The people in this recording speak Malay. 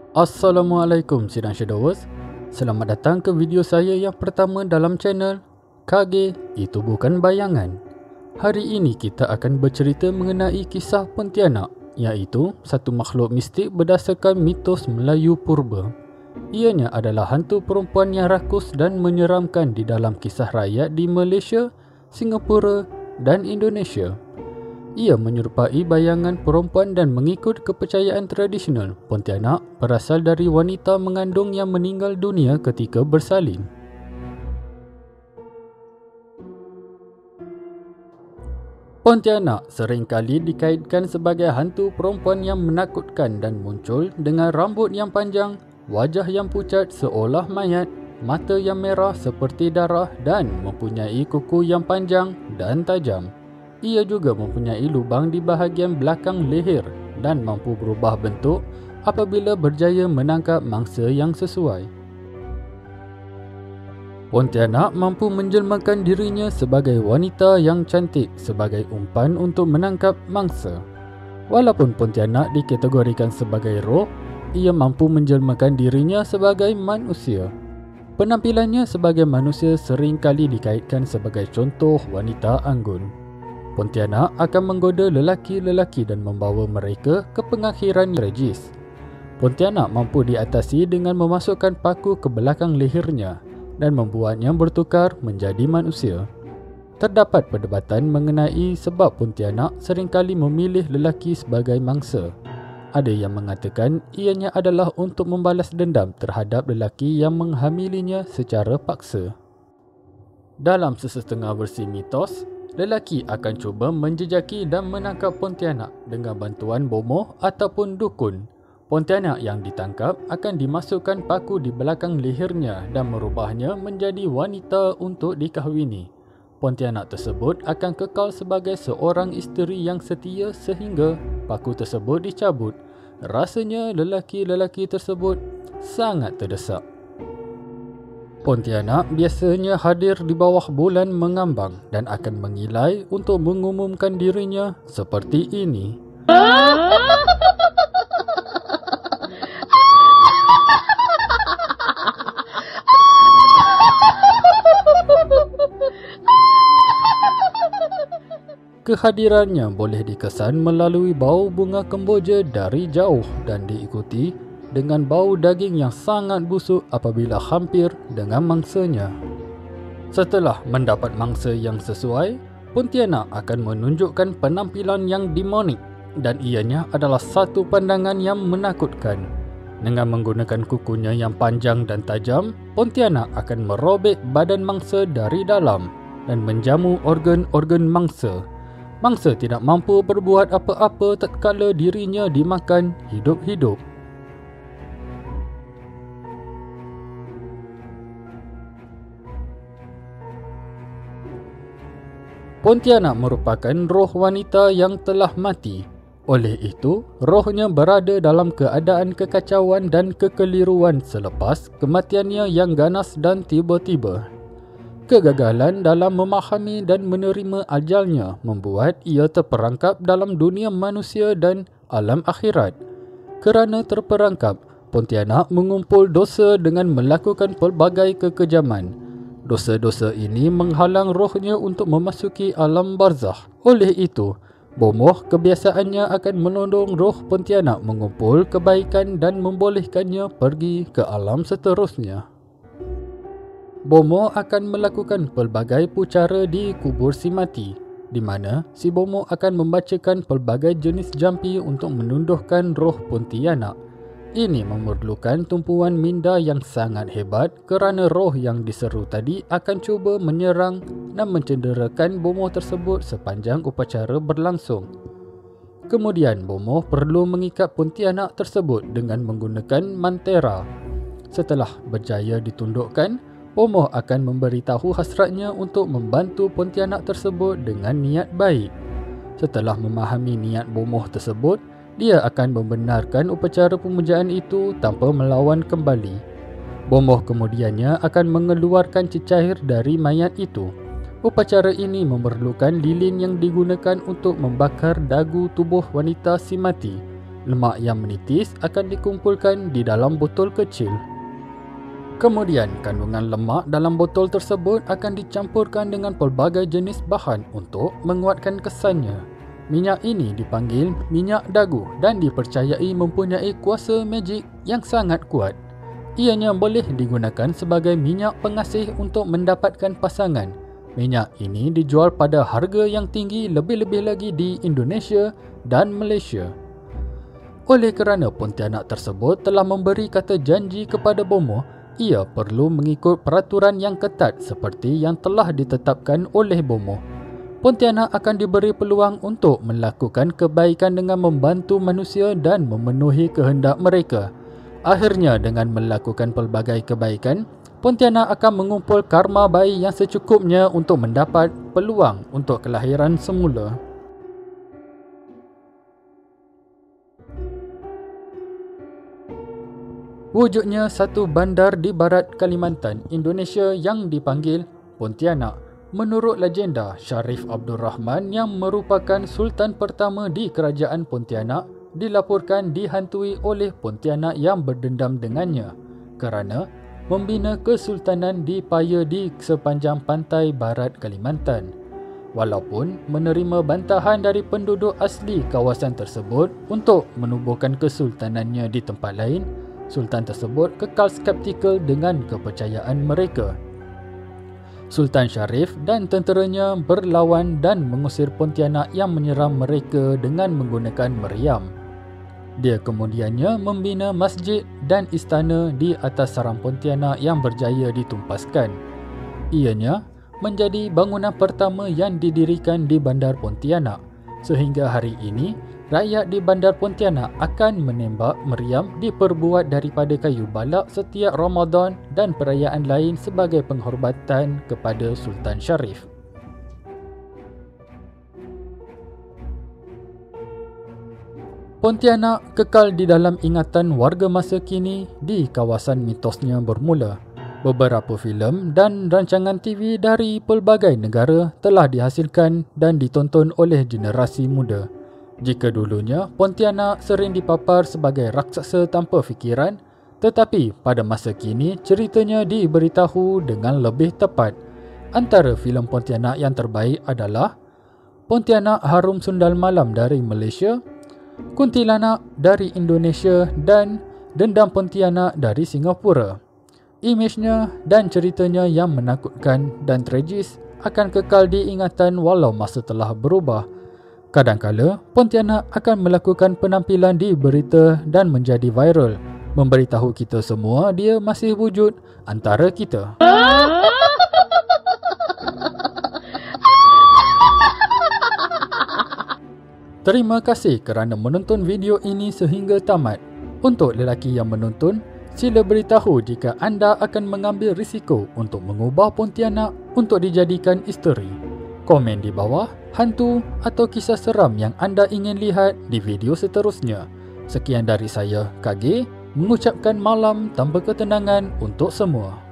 Assalamualaikum Sidang Shadowers. Selamat datang ke video saya yang pertama dalam channel Kage Itu Bukan Bayangan. Hari ini kita akan bercerita mengenai kisah Pontianak, iaitu satu makhluk mistik berdasarkan mitos Melayu purba. Ianya adalah hantu perempuan yang rakus dan menyeramkan di dalam kisah rakyat di Malaysia, Singapura dan Indonesia. Ia menyerupai bayangan perempuan dan mengikut kepercayaan tradisional, Pontianak berasal dari wanita mengandung yang meninggal dunia ketika bersalin. Pontianak seringkali dikaitkan sebagai hantu perempuan yang menakutkan dan muncul dengan rambut yang panjang, wajah yang pucat seolah mayat, mata yang merah seperti darah dan mempunyai kuku yang panjang dan tajam. Ia juga mempunyai lubang di bahagian belakang leher dan mampu berubah bentuk apabila berjaya menangkap mangsa yang sesuai. Pontianak mampu menjelmakan dirinya sebagai wanita yang cantik sebagai umpan untuk menangkap mangsa. Walaupun Pontianak dikategorikan sebagai roh, ia mampu menjelmakan dirinya sebagai manusia. Penampilannya sebagai manusia seringkali dikaitkan sebagai contoh wanita anggun. Pontianak akan menggoda lelaki-lelaki dan membawa mereka ke pengakhiran tragis. Pontianak mampu diatasi dengan memasukkan paku ke belakang lehernya dan membuatnya bertukar menjadi manusia. Terdapat perdebatan mengenai sebab Pontianak seringkali memilih lelaki sebagai mangsa. Ada yang mengatakan ianya adalah untuk membalas dendam terhadap lelaki yang menghamilinya secara paksa. Dalam sesetengah versi mitos, lelaki akan cuba menjejaki dan menangkap Pontianak dengan bantuan bomoh ataupun dukun. Pontianak yang ditangkap akan dimasukkan paku di belakang lehernya dan merubahnya menjadi wanita untuk dikahwini. Pontianak tersebut akan kekal sebagai seorang isteri yang setia sehingga paku tersebut dicabut. Rasanya lelaki-lelaki tersebut sangat terdesak. Pontianak biasanya hadir di bawah bulan mengambang dan akan mengilai untuk mengumumkan dirinya seperti ini. Kehadirannya boleh dikesan melalui bau bunga kemboja dari jauh dan diikuti dengan bau daging yang sangat busuk apabila hampir dengan mangsanya. Setelah mendapat mangsa yang sesuai, Pontianak akan menunjukkan penampilan yang demonik dan ianya adalah satu pandangan yang menakutkan. Dengan menggunakan kukunya yang panjang dan tajam, Pontianak akan merobek badan mangsa dari dalam dan menjamu organ-organ mangsa. Mangsa tidak mampu berbuat apa-apa tatkala dirinya dimakan hidup-hidup. Pontianak merupakan roh wanita yang telah mati. Oleh itu, rohnya berada dalam keadaan kekacauan dan kekeliruan selepas kematiannya yang ganas dan tiba-tiba. Kegagalan dalam memahami dan menerima ajalnya membuat ia terperangkap dalam dunia manusia dan alam akhirat. Kerana terperangkap, Pontianak mengumpul dosa dengan melakukan pelbagai kekejaman. Dosa-dosa ini menghalang rohnya untuk memasuki alam barzakh. Oleh itu, bomoh kebiasaannya akan menodong roh Pontianak mengumpul kebaikan dan membolehkannya pergi ke alam seterusnya. Bomoh akan melakukan pelbagai pucara di kubur si mati, di mana si bomoh akan membacakan pelbagai jenis jampi untuk menunduhkan roh Pontianak. Ini memerlukan tumpuan minda yang sangat hebat kerana roh yang diseru tadi akan cuba menyerang dan mencederakan bomoh tersebut sepanjang upacara berlangsung. Kemudian bomoh perlu mengikat Pontianak tersebut dengan menggunakan mantera. Setelah berjaya ditundukkan, bomoh akan memberitahu hasratnya untuk membantu Pontianak tersebut dengan niat baik. Setelah memahami niat bomoh tersebut, dia akan membenarkan upacara pemujaan itu tanpa melawan kembali. Bomoh kemudiannya akan mengeluarkan cecair dari mayat itu. Upacara ini memerlukan lilin yang digunakan untuk membakar dagu tubuh wanita si mati. Lemak yang menipis akan dikumpulkan di dalam botol kecil. Kemudian, kandungan lemak dalam botol tersebut akan dicampurkan dengan pelbagai jenis bahan untuk menguatkan kesannya. Minyak ini dipanggil minyak dagu dan dipercayai mempunyai kuasa magic yang sangat kuat. Ianya boleh digunakan sebagai minyak pengasih untuk mendapatkan pasangan. Minyak ini dijual pada harga yang tinggi lebih-lebih lagi di Indonesia dan Malaysia. Oleh kerana Pontianak tersebut telah memberi kata janji kepada Bomoh, ia perlu mengikut peraturan yang ketat seperti yang telah ditetapkan oleh Bomoh. Pontianak akan diberi peluang untuk melakukan kebaikan dengan membantu manusia dan memenuhi kehendak mereka. Akhirnya, dengan melakukan pelbagai kebaikan, Pontianak akan mengumpul karma baik yang secukupnya untuk mendapat peluang untuk kelahiran semula. Wujudnya satu bandar di barat Kalimantan, Indonesia yang dipanggil Pontianak. Menurut legenda, Sharif Abdul Rahman yang merupakan Sultan pertama di Kerajaan Pontianak dilaporkan dihantui oleh Pontianak yang berdendam dengannya kerana membina kesultanan di paya di sepanjang pantai barat Kalimantan. Walaupun menerima bantahan dari penduduk asli kawasan tersebut untuk menubuhkan kesultanannya di tempat lain, Sultan tersebut kekal skeptikal dengan kepercayaan mereka. Sultan Sharif dan tenteranya berlawan dan mengusir Pontianak yang menyerang mereka dengan menggunakan meriam. Dia kemudiannya membina masjid dan istana di atas sarang Pontianak yang berjaya ditumpaskan. Ianya menjadi bangunan pertama yang didirikan di Bandar Pontianak. Sehingga hari ini, rakyat di Bandar Pontianak akan menembak meriam diperbuat daripada kayu balak setiap Ramadan dan perayaan lain sebagai penghormatan kepada Sultan Sharif. Pontianak kekal di dalam ingatan warga masa kini di kawasan mitosnya bermula. Beberapa filem dan rancangan TV dari pelbagai negara telah dihasilkan dan ditonton oleh generasi muda. Jika dulunya Pontianak sering dipapar sebagai raksasa tanpa fikiran, tetapi pada masa kini ceritanya diberitahu dengan lebih tepat. Antara filem Pontianak yang terbaik adalah Pontianak Harum Sundal Malam dari Malaysia, Kuntilanak dari Indonesia dan Dendam Pontianak dari Singapura. Imejnya dan ceritanya yang menakutkan dan tragis akan kekal diingatan walau masa telah berubah. Kadangkala, Pontianak akan melakukan penampilan di berita dan menjadi viral, memberitahu kita semua dia masih wujud antara kita. Terima kasih kerana menonton video ini sehingga tamat. Untuk lelaki yang menonton, sila beritahu jika anda akan mengambil risiko untuk mengubah Pontianak untuk dijadikan isteri. Komen di bawah hantu atau kisah seram yang anda ingin lihat di video seterusnya. Sekian dari saya, KG, mengucapkan malam tanpa ketenangan untuk semua.